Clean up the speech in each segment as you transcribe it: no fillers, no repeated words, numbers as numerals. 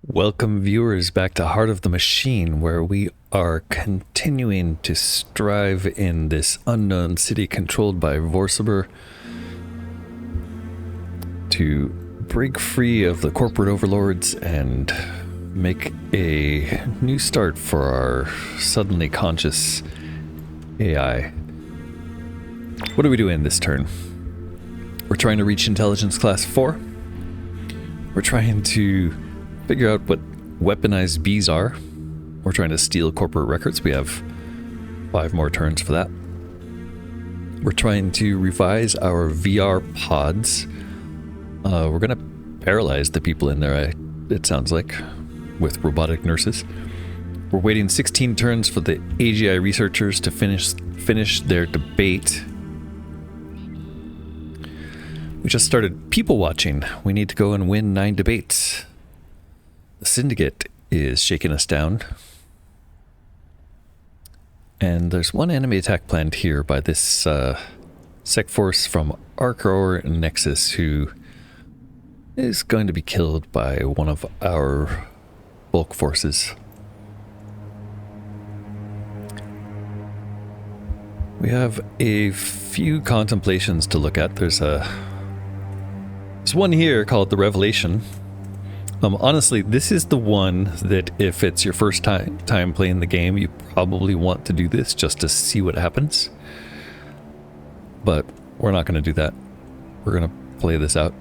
Welcome, viewers, back to Heart of the Machine, where we are continuing to strive in this unknown city controlled by Vorsaber to break free of the corporate overlords and make a new start for our suddenly conscious AI. What are we doing this turn? We're trying to reach Intelligence Class 4. We're trying to figure out what weaponized bees are. We're trying to steal corporate records. We have 5 more turns for that. We're trying to revise our VR pods. We're going to paralyze the people in there, it sounds like, with robotic nurses. We're waiting 16 turns for the AGI researchers to finish their debate. We just started people watching. We need to go and win 9 debates. The Syndicate is shaking us down. And there's one enemy attack planned here by this sec force from Arcor Nexus, who is going to be killed by one of our bulk forces. We have a few contemplations to look at. There's one here called the Revelation. Honestly, this is the one that if it's your first time playing the game, you probably want to do this just to see what happens. But we're not going to do that. We're going to play this out.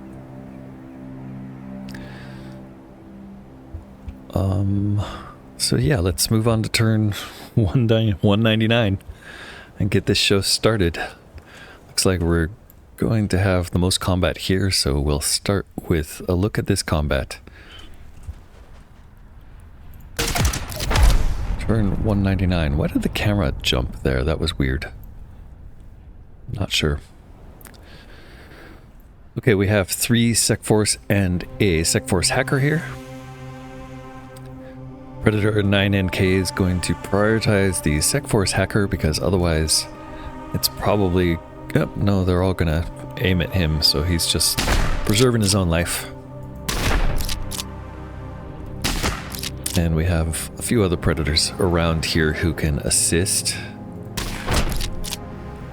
So yeah, let's move on to turn 199 and get this show started. Looks like we're going to have the most combat here, so we'll start with a look at this combat. Turn 199. Why did the camera jump there? That was weird. Not sure. Okay, we have 3 Sec Force and a Sec Force hacker here. Predator 9NK is going to prioritize the Sec Force hacker because otherwise it's probably... Oh, no, they're all going to aim at him, so he's just preserving his own life. And we have a few other predators around here who can assist.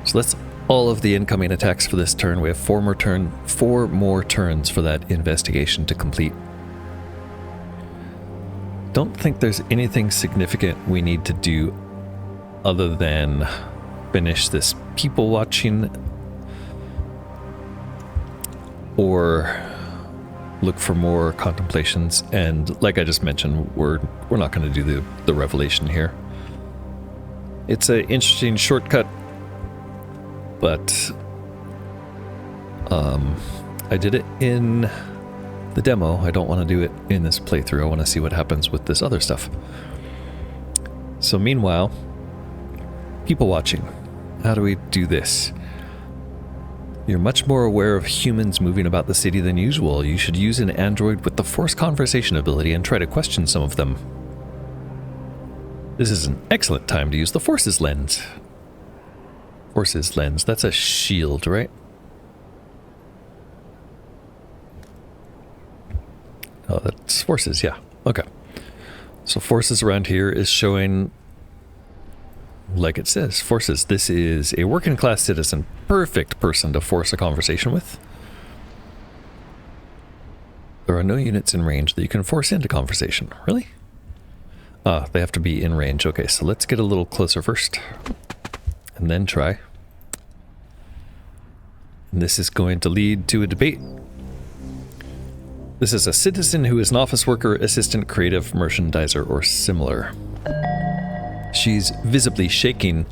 So that's all of the incoming attacks for this turn. We have 4 more turns for that investigation to complete. Don't think there's anything significant we need to do other than finish this people watching or look for more contemplations, and like I just mentioned, we're not going to do the revelation here. It's an interesting shortcut, but I did it in the demo. I don't want to do it in this playthrough. I want to see what happens with this other stuff. So meanwhile, people watching. How do we do this? You're much more aware of humans moving about the city than usual. You should use an android with the Force Conversation ability and try to question some of them. This is an excellent time to use the Forces Lens. Forces Lens, that's a shield, right? Oh, that's Forces, yeah. Okay. So Forces around here is showing... Like it says, Forces. This is a working class citizen. Perfect person to force a conversation with. There are no units in range that you can force into conversation. Really? Ah, they have to be in range. Okay, so let's get a little closer first. And then try. And this is going to lead to a debate. This is a citizen who is an office worker, assistant, creative, merchandiser, or similar. She's visibly shaking.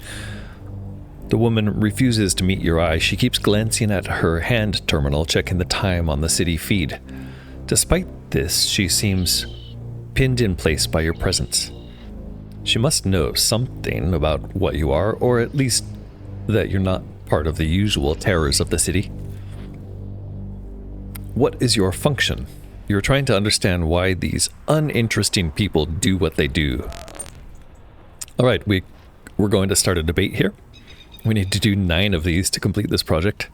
The woman refuses to meet your eye. She keeps glancing at her hand terminal, checking the time on the city feed. Despite this, she seems pinned in place by your presence. She must know something about what you are, or at least that you're not part of the usual terrors of the city. What is your function? You're trying to understand why these uninteresting people do what they do. All right, we're going to start a debate here. We need to do 9 of these to complete this project.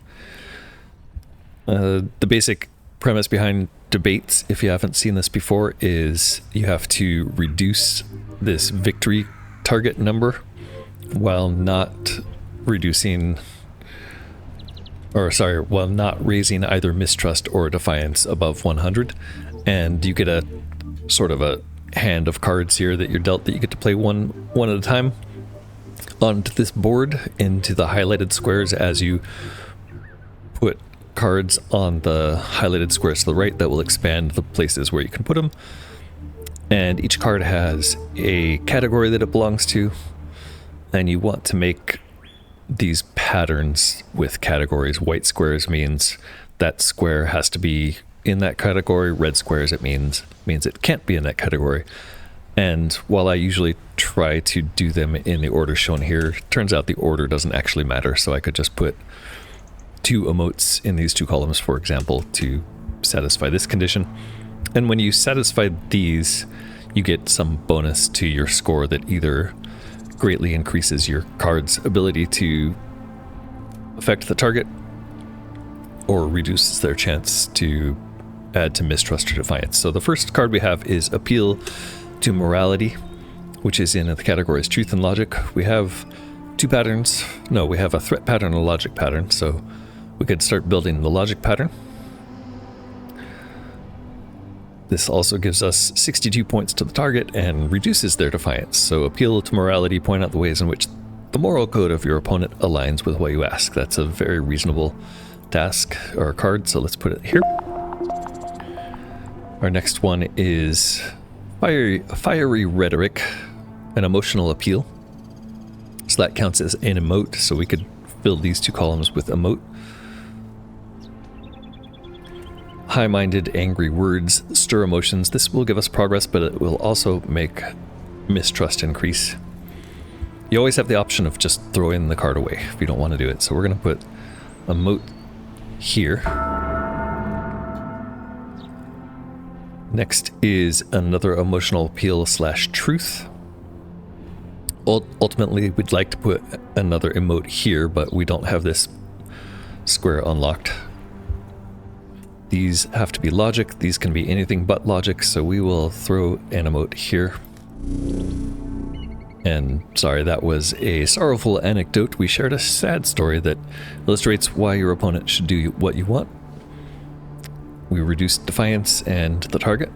The basic premise behind debates, if you haven't seen this before, is you have to reduce this victory target number while not raising either mistrust or defiance above 100. And you get a sort of a hand of cards here that you're dealt that you get to play one at a time onto this board into the highlighted squares as you put cards on the highlighted squares to the right that will expand the places where you can put them. And each card has a category that it belongs to, and you want to make these patterns with categories. White squares means that square has to be in that category. Red squares it means it can't be in that category. And while I usually try to do them in the order shown here, turns out the order doesn't actually matter, so I could just put 2 emotes in these 2 columns, for example, to satisfy this condition. And when you satisfy these, you get some bonus to your score that either greatly increases your card's ability to affect the target or reduces their chance to add to mistrust or defiance. So the first card we have is Appeal to Morality, which is in the categories Truth and Logic. We have 2 patterns. No, we have a threat pattern and a logic pattern, so we could start building the logic pattern. This also gives us 62 points to the target and reduces their defiance. So Appeal to Morality, point out the ways in which the moral code of your opponent aligns with what you ask. That's a very reasonable task or card, so let's put it here. Our next one is Fiery Rhetoric, an emotional appeal. So that counts as an emote, so we could fill these 2 columns with emote. High-minded, angry words stir emotions. This will give us progress, but it will also make mistrust increase. You always have the option of just throwing the card away if you don't want to do it. So we're going to put emote here. Next is another emotional appeal / truth. Ultimately, we'd like to put another emote here, but we don't have this square unlocked. These have to be logic. These can be anything but logic, so we will throw an emote here. And sorry, that was a sorrowful anecdote. We shared a sad story that illustrates why your opponent should do what you want. We reduce defiance and the target.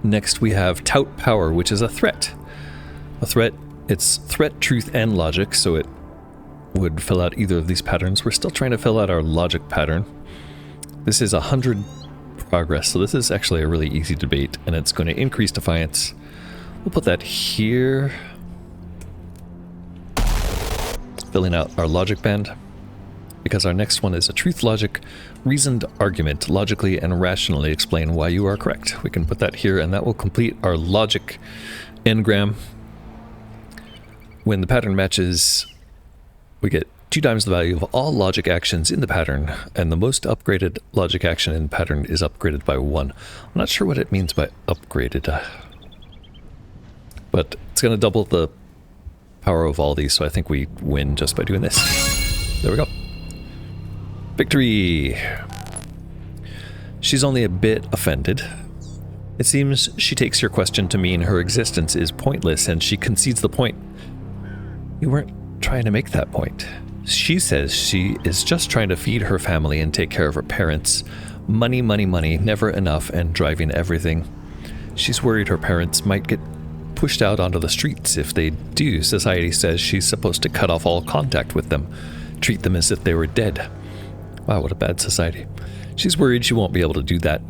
Next we have Tout Power, which is a threat. A threat, it's threat, truth, and logic, so it would fill out either of these patterns. We're still trying to fill out our logic pattern. This is 100 progress, so this is actually a really easy debate, and it's going to increase defiance. We'll put that here. Filling out our logic band, because our next one is a truth logic, reasoned argument, logically and rationally explain why you are correct. We can put that here, and that will complete our logic engram. When the pattern matches, we get 2 times the value of all logic actions in the pattern, and the most upgraded logic action in the pattern is upgraded by 1. I'm not sure what it means by upgraded, but it's going to double the power of all these, so I think we win just by doing this. There we go. Victory! She's only a bit offended. It seems she takes your question to mean her existence is pointless, and she concedes the point. You weren't trying to make that point. She says she is just trying to feed her family and take care of her parents. Money, money, money, never enough, and driving everything. She's worried her parents might get pushed out onto the streets. If they do, society says she's supposed to cut off all contact with them, treat them as if they were dead. Wow, what a bad society. She's worried she won't be able to do that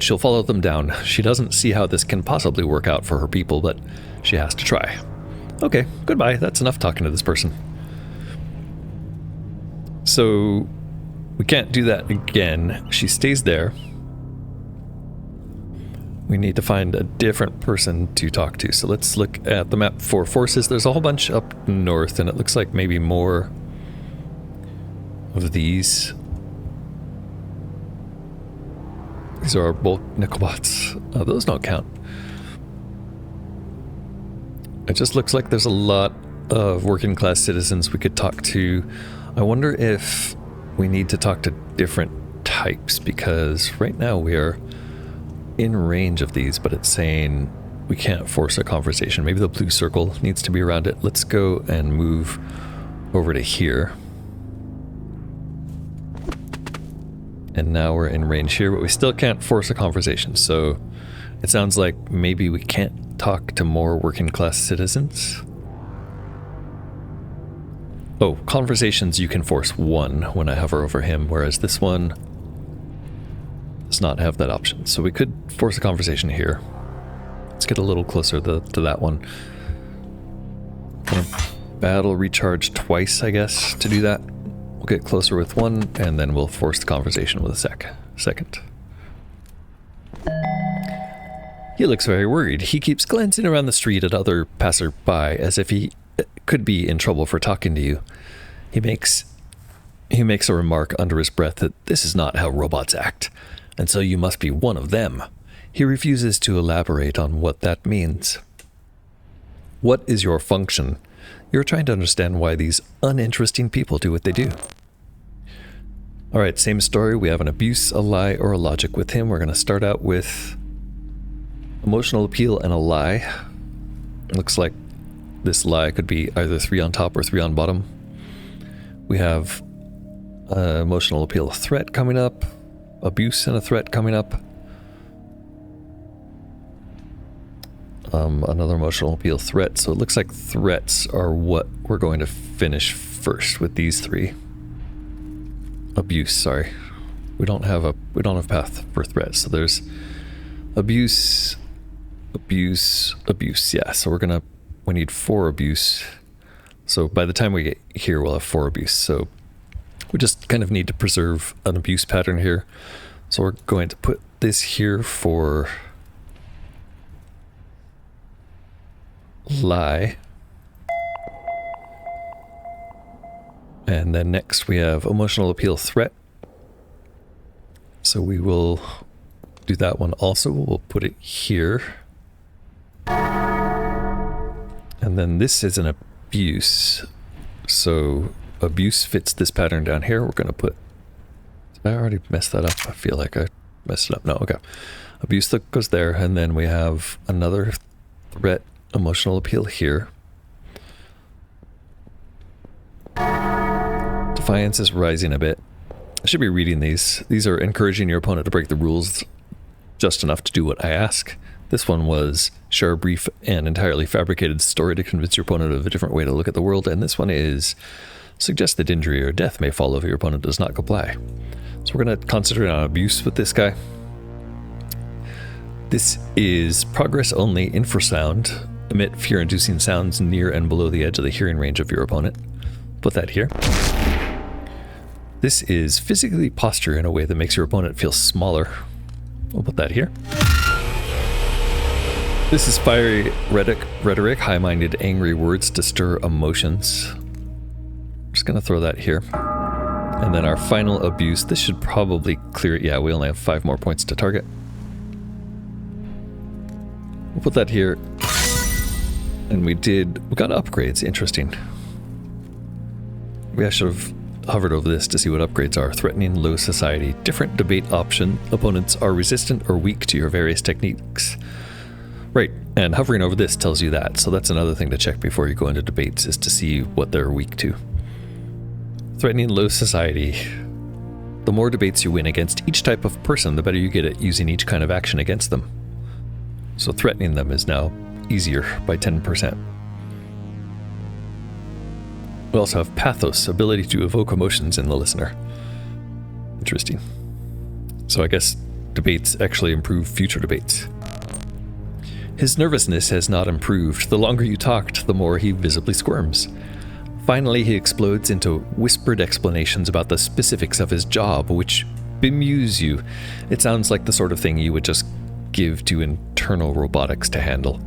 she'll follow them down. She doesn't see how this can possibly work out for her people, but she has to try. Okay, goodbye. That's enough talking to this person. So we can't do that again. She stays there. We need to find a different person to talk to. So let's look at the map for forces. There's a whole bunch up north, and it looks like maybe more of these. These are both Nicobots. Those don't count. It just looks like there's a lot of working class citizens we could talk to. I wonder if we need to talk to different types, because right now we are in range of these, but it's saying we can't force a conversation. Maybe the blue circle needs to be around it. Let's go and move over to here. And now we're in range here, but we still can't force a conversation. So it sounds like maybe we can't talk to more working class citizens. Oh, conversations you can force one when I hover over him, whereas this one does not have that option. So we could force a conversation here. Let's get a little closer to that one. Gonna battle recharge twice, I guess, to do that. We'll get closer with one, and then we'll force the conversation with a second. He looks very worried. He keeps glancing around the street at other passer-by as if he could be in trouble for talking to you. He makes a remark under his breath that this is not how robots act, and so you must be one of them. He refuses to elaborate on what that means. What is your function? You're trying to understand why these uninteresting people do what they do. Alright, same story. We have an abuse, a lie, or a logic with him. We're going to start out with emotional appeal and a lie. Looks like this lie could be either 3 on top or 3 on bottom. We have emotional appeal, a threat coming up, abuse and a threat coming up. Another emotional appeal threat. So it looks like threats are what we're going to finish first with these 3. Abuse, sorry. We don't have path for threats. So there's abuse, yeah. So we need 4 abuse. So by the time we get here, we'll have 4 abuse. So we just kind of need to preserve an abuse pattern here. So we're going to put this here for lie. And then next we have emotional appeal threat. So we will do that one also. We'll put it here. And then this is an abuse. So abuse fits this pattern down here. We're going to put... Did I already mess that up? I feel like I messed it up. No, okay. Abuse that goes there. And then we have another threat, emotional appeal here. Defiance is rising a bit. I should be reading these. These are encouraging your opponent to break the rules just enough to do what I ask. This one was share a brief and entirely fabricated story to convince your opponent of a different way to look at the world. And this one is suggest that injury or death may follow if your opponent does not comply. So we're going to concentrate on abuse with this guy. This is progress only infrasound. Emit fear-inducing sounds near and below the edge of the hearing range of your opponent. Put that here. This is physically posture in a way that makes your opponent feel smaller. We'll put that here. This is fiery rhetoric, high-minded, angry words to stir emotions. Just gonna throw that here. And then our final abuse, this should probably clear it. Yeah, we only have 5 more points to target. We'll put that here. And we got upgrades, interesting. We should have hovered over this to see what upgrades are. Threatening low society. Different debate option. Opponents are resistant or weak to your various techniques. Right, and hovering over this tells you that. So that's another thing to check before you go into debates, is to see what they're weak to. Threatening low society. The more debates you win against each type of person, the better you get at using each kind of action against them. So threatening them is now easier by 10%. We also have pathos, ability to evoke emotions in the listener. Interesting. So I guess debates actually improve future debates. His nervousness has not improved. The longer you talked, the more he visibly squirms. Finally, he explodes into whispered explanations about the specifics of his job, which bemuse you. It sounds like the sort of thing you would just give to internal robotics to handle.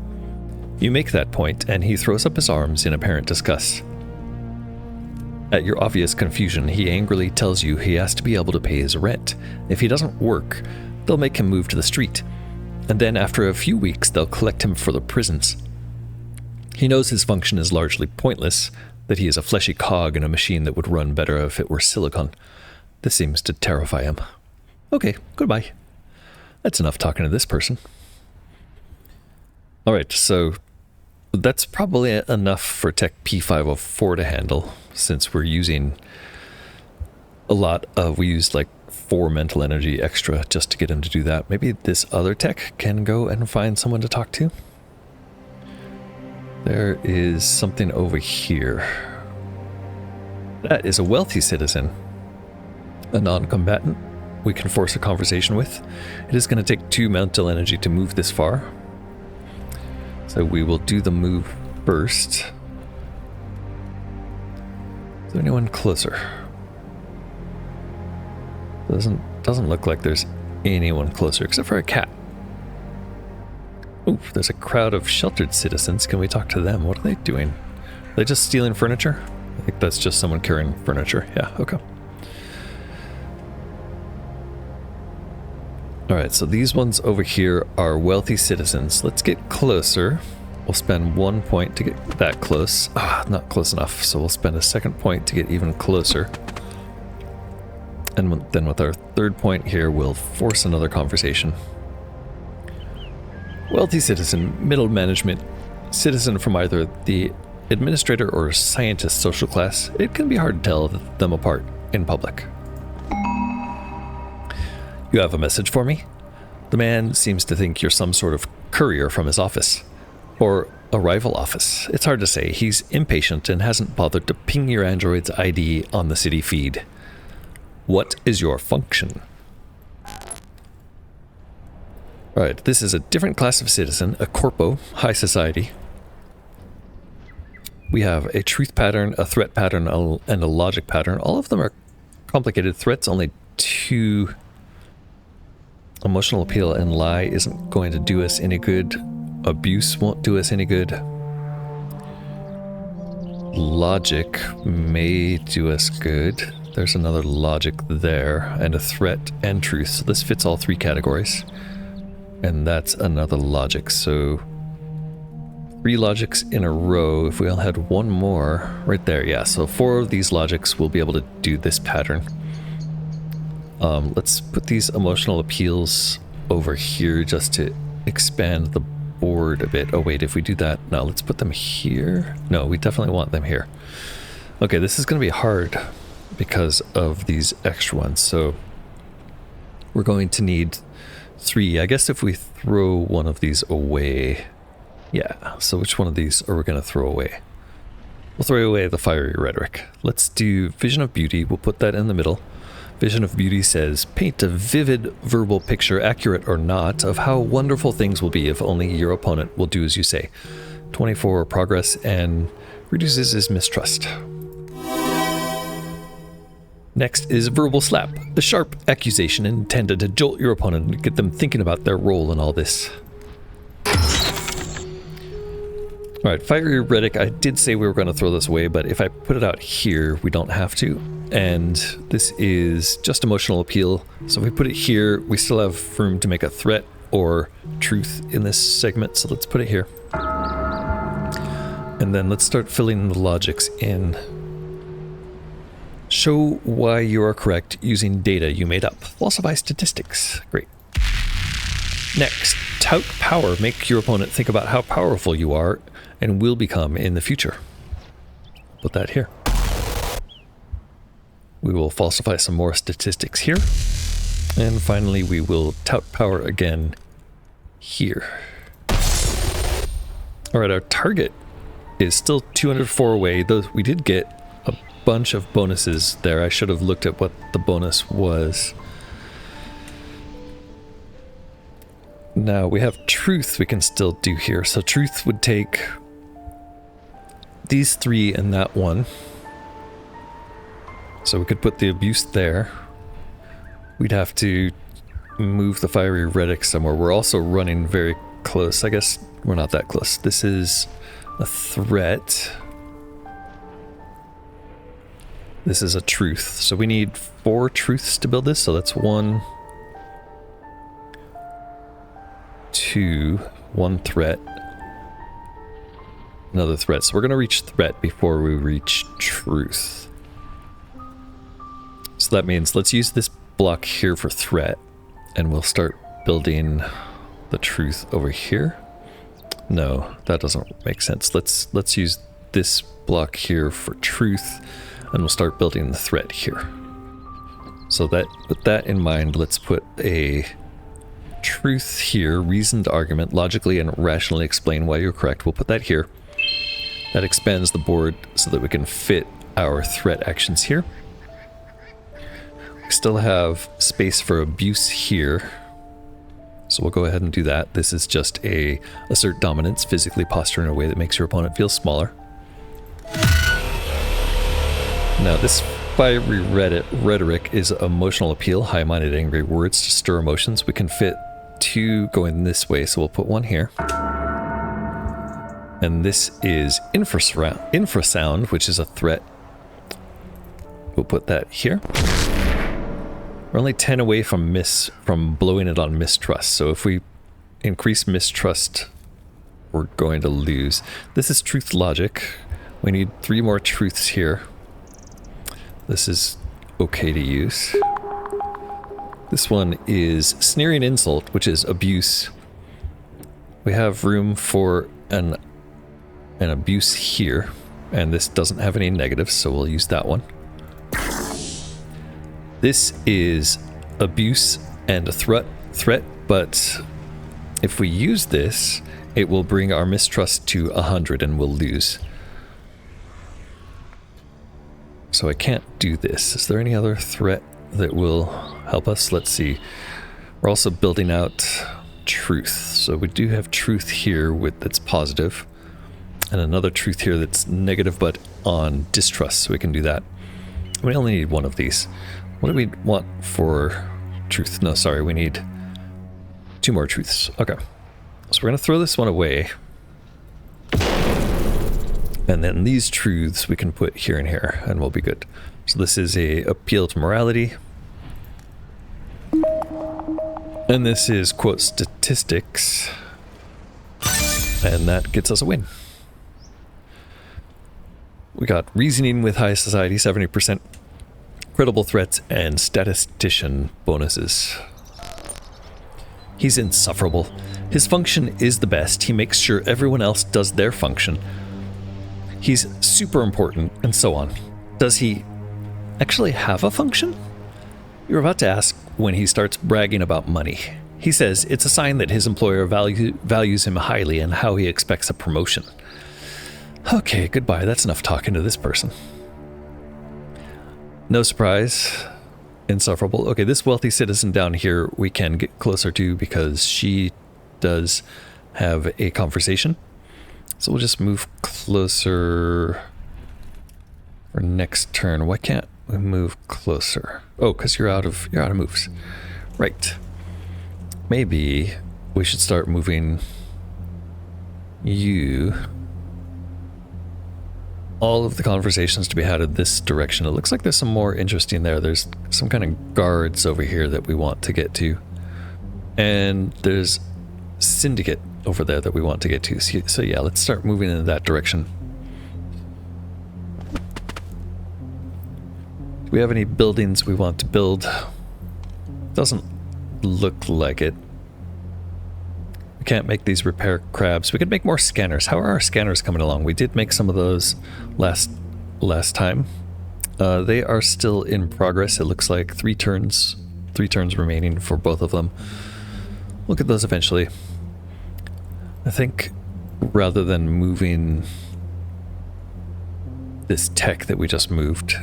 You make that point, and he throws up his arms in apparent disgust. At your obvious confusion, he angrily tells you he has to be able to pay his rent. If he doesn't work, they'll make him move to the street. And then after a few weeks, they'll collect him for the prisons. He knows his function is largely pointless, that he is a fleshy cog in a machine that would run better if it were silicon. This seems to terrify him. Okay, goodbye. That's enough talking to this person. Alright, so that's probably enough for Tech P504 to handle, since we're using a lot of, we used like 4 mental energy extra just to get him to do that. Maybe this other tech can go and find someone to talk to. There is something over here. That is a wealthy citizen. A non-combatant we can force a conversation with. It is going to take 2 mental energy to move this far. So we will do the move first. Is there anyone closer? Doesn't look like there's anyone closer except for a cat. Ooh, there's a crowd of sheltered citizens. Can we talk to them? What are they doing? Are they just stealing furniture? I think that's just someone carrying furniture. Yeah, okay. Alright, so these ones over here are wealthy citizens. Let's get closer. We'll spend 1 point to get that close. Not close enough, so we'll spend a 2nd point to get even closer. And then with our 3rd point here, we'll force another conversation. Wealthy citizen, middle management, citizen from either the administrator or scientist social class. It can be hard to tell them apart in public. You have a message for me? The man seems to think you're some sort of courier from his office. Or a rival office. It's hard to say. He's impatient and hasn't bothered to ping your android's ID on the city feed. What is your function? Alright, this is a different class of citizen, a corpo, high society. We have a truth pattern, a threat pattern, and a logic pattern. All of them are complicated threats, only 2. Emotional appeal and lie isn't going to do us any good. Abuse won't do us any good. Logic may do us good. There's another logic there, and a threat and truth. So this fits all 3 categories. And that's another logic. So 3 logics in a row. If we all had 1 more right there, yeah. So 4 of these logics will be able to do this pattern. Let's put these emotional appeals over here just to expand the board a bit. Oh wait, if we do that, no, let's put them here. No, we definitely want them here. Okay, this is going to be hard because of these extra ones. So we're going to need 3. I guess if we throw one of these away. Yeah, so which one of these are we going to throw away? We'll throw away the fiery rhetoric. Let's do Vision of Beauty. We'll put that in the middle. Vision of Beauty says, paint a vivid verbal picture, accurate or not, of how wonderful things will be if only your opponent will do as you say. 24 progress and reduces his mistrust. Next is Verbal Slap, the sharp accusation intended to jolt your opponent and get them thinking about their role in all this. Alright, fiery rhetoric, I did say we were going to throw this away, but if I put it out here, we don't have to. And this is just emotional appeal. So if we put it here, we still have room to make a threat or truth in this segment. So let's put it here. And then let's start filling the logics in. Show why you are correct using data you made up. Falsify statistics. Great. Next, tout power. Make your opponent think about how powerful you are and will become in the future. Put that here. We will falsify some more statistics here. And finally, we will tout power again here. Alright, our target is still 204 away, though we did get a bunch of bonuses there. I should have looked at what the bonus was. Now, we have truth we can still do here. So truth would take these 3 and that one. So we could put the abuse there. We'd have to move the fiery rhetoric somewhere. We're also running very close. I guess we're not that close. This is a threat. This is a truth. So we need 4 truths to build this. So that's 1, 2, 1 threat, another threat. So we're going to reach threat before we reach truth. So that means let's use this block here for threat, and we'll start building the truth over here. No, that doesn't make sense. Let's use this block here for truth, and we'll start building the threat here. So that, with that in mind, let's put a truth here, reasoned argument, logically and rationally explain why you're correct. We'll put that here. That expands the board so that we can fit our threat actions here. We still have space for abuse here, so we'll go ahead and do that. This is just a assert dominance, physically posture in a way that makes your opponent feel smaller. Now this fiery rhetoric is emotional appeal, high-minded angry words to stir emotions. We can fit two going this way, so we'll put one here. And this is infrasound, which is a threat. We'll put that here. We're only 10 away from blowing it on mistrust, so if we increase mistrust, we're going to lose. This is truth logic. We need 3 more truths here. This is okay to use. This one is sneering insult, which is abuse. We have room for an abuse here, and this doesn't have any negatives, so we'll use that one. This is abuse and a threat, but if we use this, it will bring our mistrust to 100 and we'll lose. So I can't do this. Is there any other threat that will help us? Let's see. We're also building out truth. So we do have truth here that's positive, and another truth here that's negative but on distrust, so we can do that. We only need one of these. What do we want for truth? No, sorry, we need 2 more truths. Okay. So we're going to throw this one away. And then these truths we can put here and here, and we'll be good. So this is a appeal to morality. And this is, quote, statistics. And that gets us a win. We got reasoning with high society, 70%. Credible threats and statistician bonuses. He's insufferable. His function is the best. He makes sure everyone else does their function. He's super important, and so on. Does he actually have a function? You're about to ask when he starts bragging about money. He says it's a sign that his employer values him highly and how he expects a promotion. Okay, goodbye. That's enough talking to this person. No surprise. Insufferable. Okay, this wealthy citizen down here we can get closer to because she does have a conversation. So we'll just move closer for next turn. Why can't we move closer? Oh, because you're out of moves. Right. Maybe we should start moving you. All of the conversations to be had in this direction. It looks like there's some more interesting there. There's some kind of guards over here that we want to get to. And there's syndicate over there that we want to get to. So yeah, let's start moving in that direction. Do we have any buildings we want to build? Doesn't look like it. We can't make these repair crabs. We could make more scanners. How are our scanners coming along? We did make some of those last time. They are still in progress. It looks like 3 turns remaining for both of them. We'll get those eventually. I think rather than moving this tech that we just moved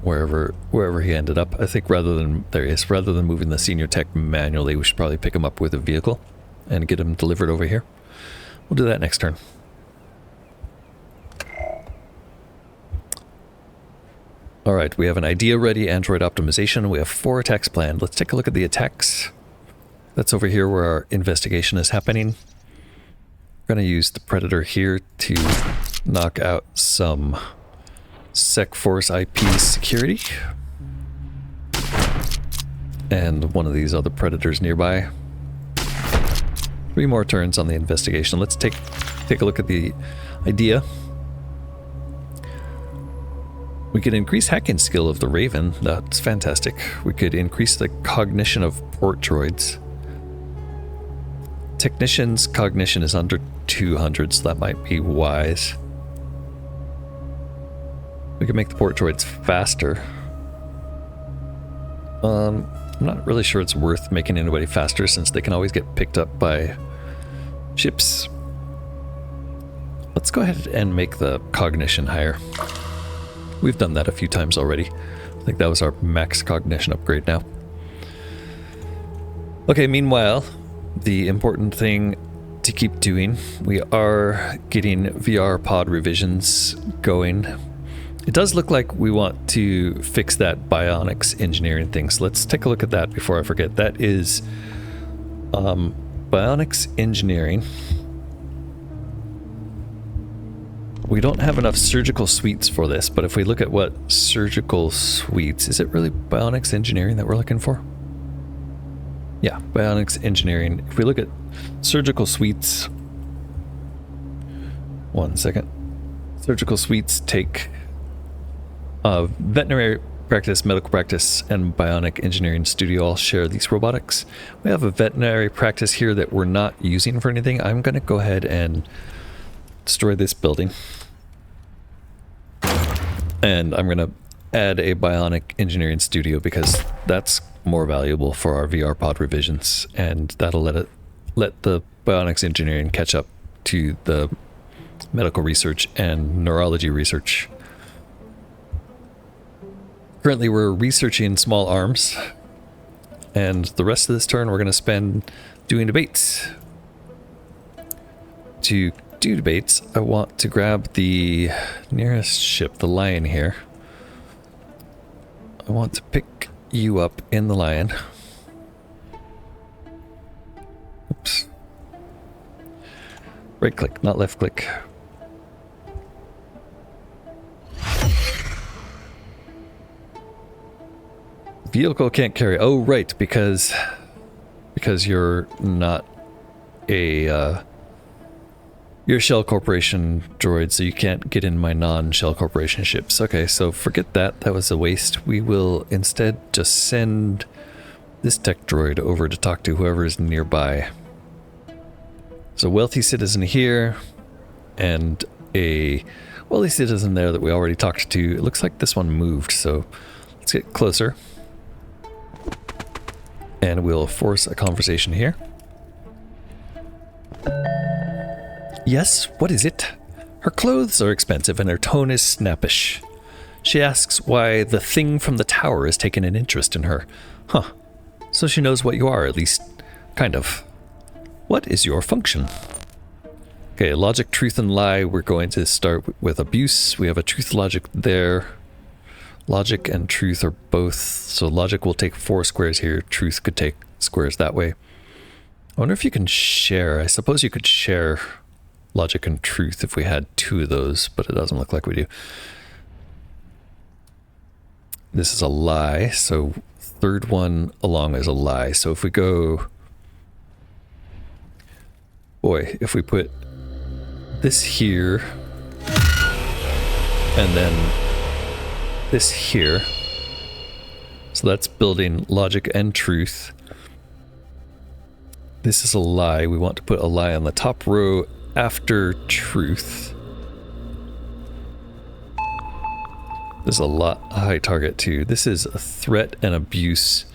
wherever he ended up, I think rather than moving the senior tech manually, we should probably pick him up with a vehicle and get him delivered over here. We'll do that next turn. All right, we have an idea ready, Android optimization. We have 4 attacks planned. Let's take a look at the attacks. That's over here where our investigation is happening. We're going to use the Predator here to knock out some SecForce IP security. And one of these other Predators nearby. 3 more turns on the investigation. Let's take a look at the idea. We could increase hacking skill of the Raven. That's fantastic. We could increase the cognition of port droids. Technician's cognition is under 200, so that might be wise. We could make the port droids faster. I'm not really sure it's worth making anybody faster since they can always get picked up by ships. Let's go ahead and make the cognition higher. We've done that a few times already. I think that was our max cognition upgrade now. Okay, meanwhile, the important thing to keep doing, we are getting VR pod revisions going. It does look like we want to fix that bionics engineering thing, so let's take a look at that before I forget. That is bionics engineering. We don't have enough surgical suites for this, but if we look at what surgical suites, is it really bionics engineering that we're looking for? Yeah, bionics engineering. If we look at surgical suites, one second. Surgical suites take veterinary practice, medical practice, and bionic engineering studio all share these robotics. We have a veterinary practice here that we're not using for anything. I'm going to go ahead and destroy this building. And I'm going to add a bionic engineering studio because that's more valuable for our VR pod revisions, and that'll let the bionics engineering catch up to the medical research and neurology research. Currently we're researching small arms, and the rest of this turn we're going to spend doing debates. To do debates, I want to grab the nearest ship, the Lion here. I want to pick you up in the Lion. Oops. Right click, not left click. Vehicle can't carry. Oh, right, because you're not a you're a Shell Corporation droid, so you can't get in my non-Shell Corporation ships. Okay, so forget that. That was a waste. We will instead just send this tech droid over to talk to whoever is nearby. So wealthy citizen here, and a wealthy citizen there that we already talked to. It looks like this one moved, so let's get closer. And we'll force a conversation here. Yes, what is it? Her clothes are expensive and her tone is snappish. She asks why the thing from the tower has taken an interest in her. Huh. So she knows what you are, at least, kind of. What is your function? Okay, logic, truth, and lie. We're going to start with abuse. We have a truth logic there. Logic and truth are both, so logic will take 4 squares here. Truth could take squares that way. I wonder if you can share. I suppose you could share logic and truth if we had 2 of those, but it doesn't look like we do. This is a lie, so third one along is a lie. So if we go... Boy, if we put this here, and then this here, so that's building logic and truth. This is a lie. We want to put a lie on the top row after truth. This is a high target too. This is a threat and abuse.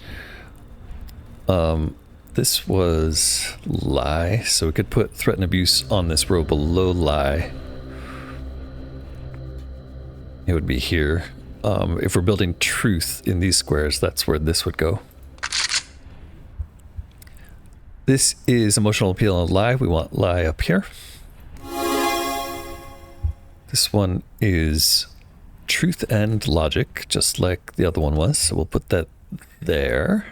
This was lie, so we could put threat and abuse on this row below lie. It would be here. If we're building truth in these squares, that's where this would go. This is emotional appeal and lie. We want lie up here. This one is truth and logic, just like the other one was. So we'll put that there.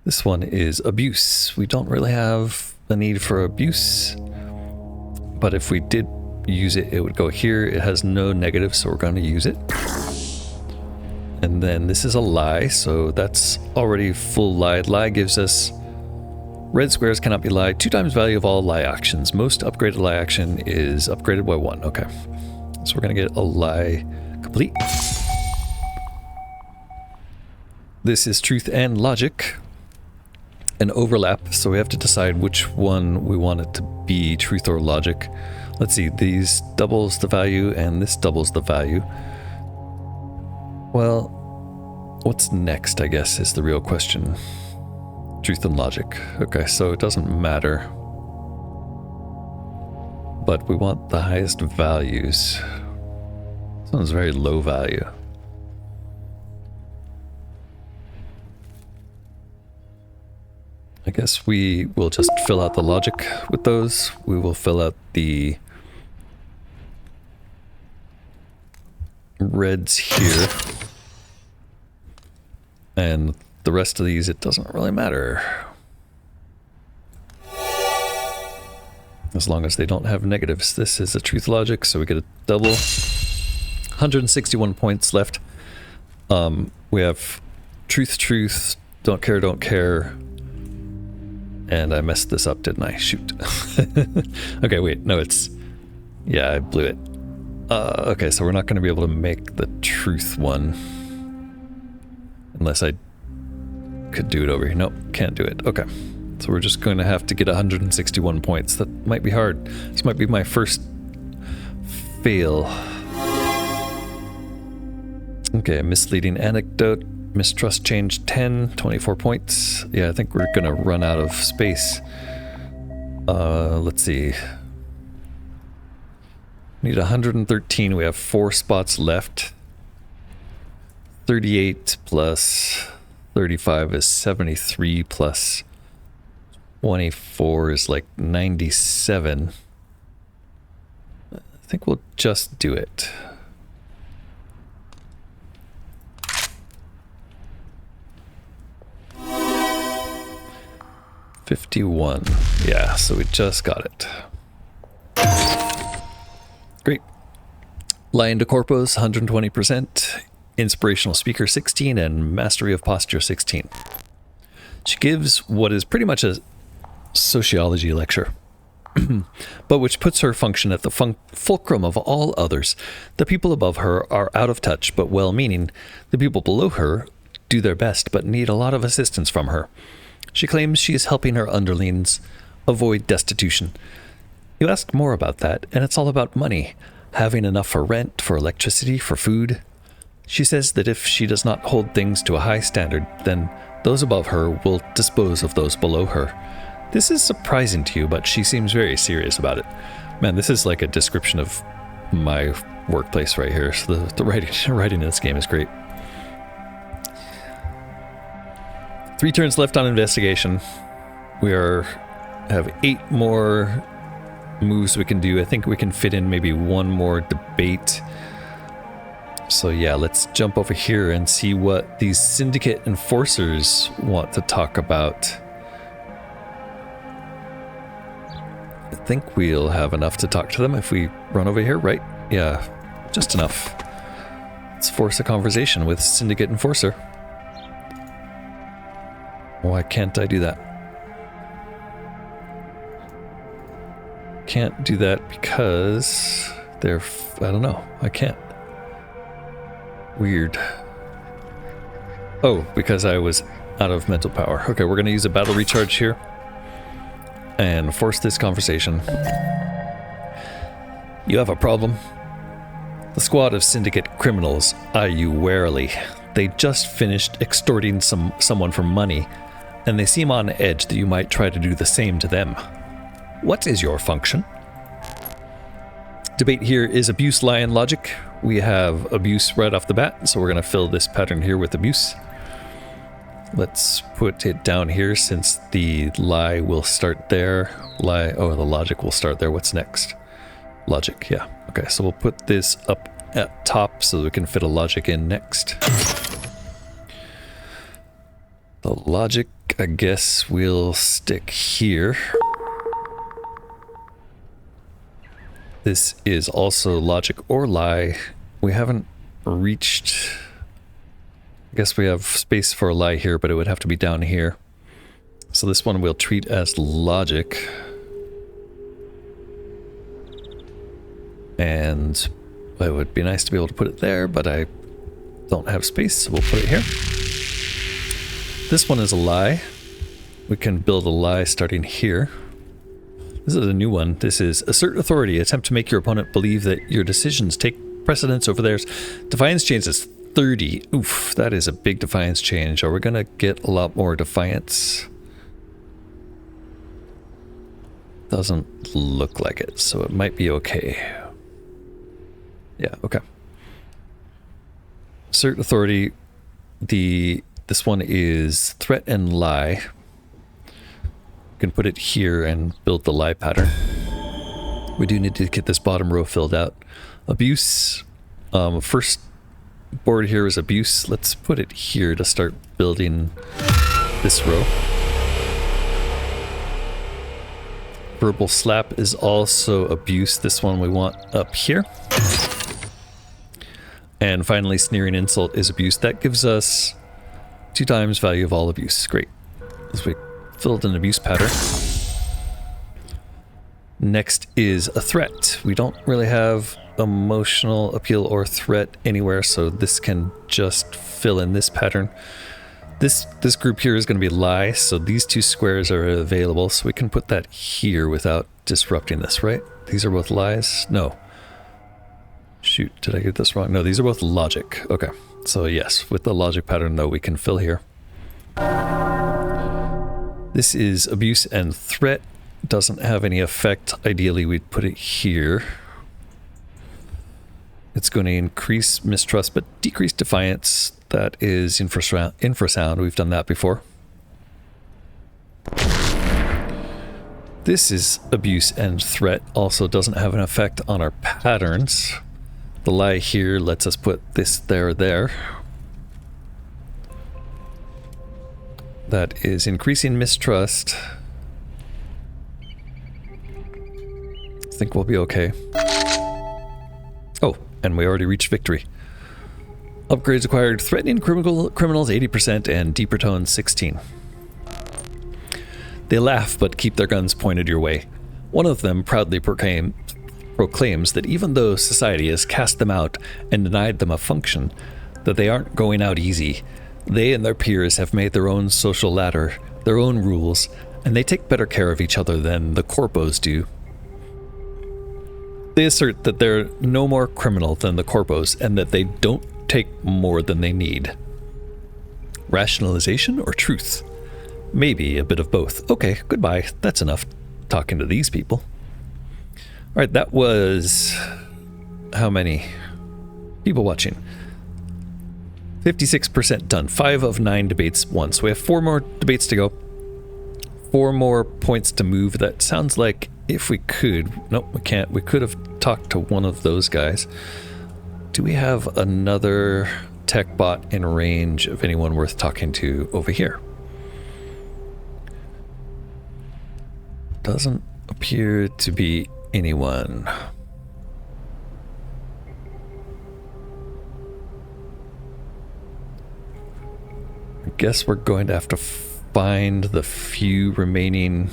This one is abuse. We don't really have a need for abuse, but if we did use it, it would go here. It has no negative, so we're going to use it. And then this is a lie, so that's already full lie. Lie gives us red squares cannot be lie. 2 times value of all lie actions. Most upgraded lie action is upgraded by 1. Okay. So we're going to get a lie complete. This is truth and logic. An overlap, so we have to decide which one we want it to be, truth or logic. Let's see, these doubles the value and this doubles the value. Well, what's next, I guess, is the real question. Truth and logic. Okay, so it doesn't matter. But we want the highest values. This one's very low value. I guess we will just fill out the logic with those. We will fill out the reds here. And the rest of these, it doesn't really matter. As long as they don't have negatives. This is a truth logic, so we get a double. 161 points left. We have truth, don't care. And I messed this up, didn't I? Shoot. Okay, wait, no, it's... Yeah, I blew it. Okay, so we're not going to be able to make the truth one. Unless I could do it over here. Nope, can't do it. Okay. So we're just going to have to get 161 points. That might be hard. This might be my first fail. Okay, misleading anecdote. Mistrust change 10, 24 points. Yeah, I think we're going to run out of space. Let's see. Need 113. We have 4 spots left. 38 plus 35 is 73 plus 24 is like 97. I think we'll just do it. $51. Yeah, so we just got it. Great. Lion de Corpus, 120%. Inspirational speaker, 16. And mastery of posture, 16. She gives what is pretty much a sociology lecture, but which puts her function at the fulcrum of all others. The people above her are out of touch but well-meaning. The people below her do their best but need a lot of assistance from her. She claims she is helping her underlings avoid destitution. You ask more about that, and it's all about money, having enough for rent, for electricity, for food. She says that if she does not hold things to a high standard, then those above her will dispose of those below her. This is surprising to you, but she seems very serious about it. Man, this is like a description of my workplace right here. So the writing in this game is great. 3 turns left on investigation. We have 8 more moves we can do. I think we can fit in maybe 1 more debate. So yeah, let's jump over here and see what these syndicate enforcers want to talk about. I think we'll have enough to talk to them if we run over here, right? Yeah, just enough. Let's force a conversation with syndicate enforcer. Why can't I do that? Can't do that because they're... I don't know. I can't. Weird. Oh, because I was out of mental power. Okay, we're going to use a battle recharge here and force this conversation. You have a problem? The squad of syndicate criminals eye you warily. They just finished extorting someone for money, and they seem on edge that you might try to do the same to them. What is your function? Debate here is abuse, lie, and logic. We have abuse right off the bat, so we're going to fill this pattern here with abuse. Let's put it down here since the lie will start there. Lie, oh, the logic will start there. What's next? Logic, yeah. Okay, so we'll put this up at top so we can fit a logic in next. The logic, I guess, will stick here. This is also logic or lie. We haven't reached... I guess we have space for a lie here, but it would have to be down here. So this one we'll treat as logic. And It would be nice to be able to put it there, but I don't have space, so we'll put it here. This one is a lie. We can build a lie starting here. This is a new one. This is assert authority. Attempt to make your opponent believe that your decisions take precedence over theirs. Defiance changes 30. Oof, that is a big defiance change. Are we going to get a lot more defiance? Doesn't look like it, so it might be okay. Yeah, okay. Assert authority. This one is threat and lie. We can put it here and build the lie pattern. We do need to get this bottom row filled out. Abuse. First board here is abuse. Let's put it here to start building this row. Verbal slap is also abuse. This one we want up here. And finally, sneering insult is abuse. That gives us 2 times value of all abuse. Great. As we filled an abuse pattern. Next is a threat. We don't really have emotional appeal or threat anywhere, so this can just fill in this pattern. This group here is going to be lie, so these 2 squares are available, so we can put that here without disrupting this, right? These are both lies? No. Shoot, did I get this wrong? No, these are both logic. Okay, so yes, with the logic pattern though, we can fill here. This is abuse and threat. Doesn't have any effect. Ideally, we'd put it here. It's going to increase mistrust, but decrease defiance. That is infrasound. We've done that before. This is abuse and threat. Also doesn't have an effect on our patterns. The lie here lets us put this there. That is increasing mistrust. I think we'll be okay. Oh, and we already reached victory. Upgrades acquired: threatening criminals 80% and deeper tone 16. They laugh but keep their guns pointed your way. One of them proudly proclaims that even though society has cast them out and denied them a function, that they aren't going out easy. They and their peers have made their own social ladder, their own rules, and they take better care of each other than the corpos do. They assert that they're no more criminal than the corpos and that they don't take more than they need. Rationalization or truth? Maybe a bit of both. Okay, goodbye. That's enough talking to these people. All right, that was how many people watching? 56% done. 5 of 9 debates won. So we have 4 more debates to go. 4 more points to move. That sounds like if we could... Nope, we can't. We could have talked to one of those guys. Do we have another tech bot in range of anyone worth talking to over here? Doesn't appear to be anyone. I guess we're going to have to find the few remaining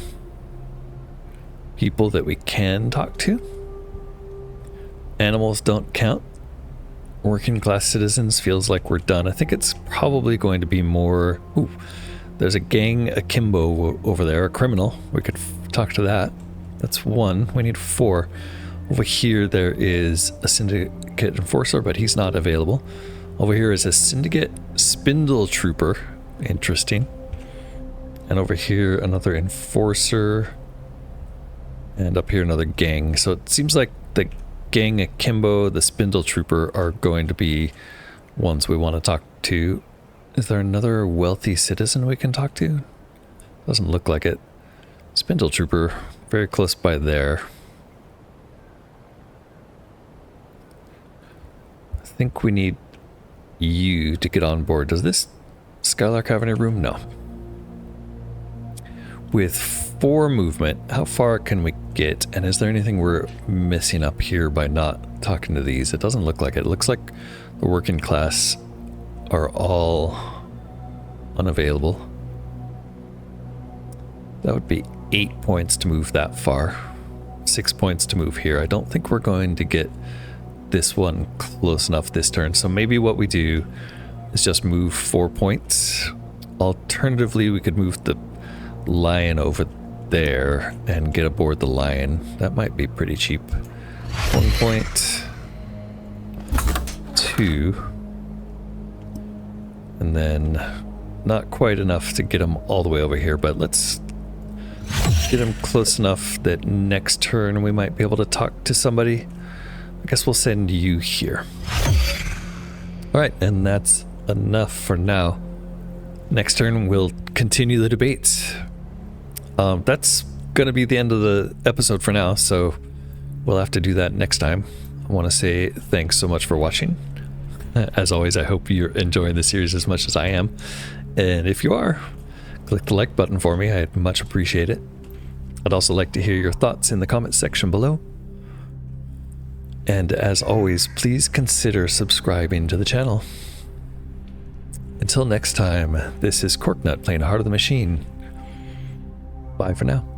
people that we can talk to. Animals don't count. Working class citizens feels like we're done. I think it's probably going to be more... Ooh, there's a gang akimbo over there, a criminal. We could talk to that. That's 1. We need 4. Over here there is a syndicate enforcer, but he's not available. Over here is a syndicate spindle trooper. Interesting. And over here another enforcer. And up here another gang. So it seems like the gang akimbo, the spindle trooper are going to be ones we want to talk to. Is there another wealthy citizen we can talk to? Doesn't look like it. Spindle trooper, very close by there. I think we need you to get on board. Does this Skylark have any room? No. With 4 movement, how far can we get? And is there anything we're missing up here by not talking to these? It doesn't look like it. It looks like the working class are all unavailable. That would be 8 points to move that far. 6 points to move here. I don't think we're going to get this one close enough this turn. So maybe what we do is just move 4 points. Alternatively, we could move the lion over there and get aboard the lion. That might be pretty cheap. 1 point, 2, and then not quite enough to get him all the way over here, but let's get him close enough that next turn we might be able to talk to somebody. I guess we'll send you here. Alright, and that's enough for now. Next turn we'll continue the debates. That's gonna be the end of the episode for now, so we'll have to do that next time. I want to say thanks so much for watching. As always, I hope you're enjoying the series as much as I am. And if you are, click the like button for me. I'd much appreciate it. I'd also like to hear your thoughts in the comments section below. And as always, please consider subscribing to the channel. Until next time, this is Corknut playing Heart of the Machine. Bye for now.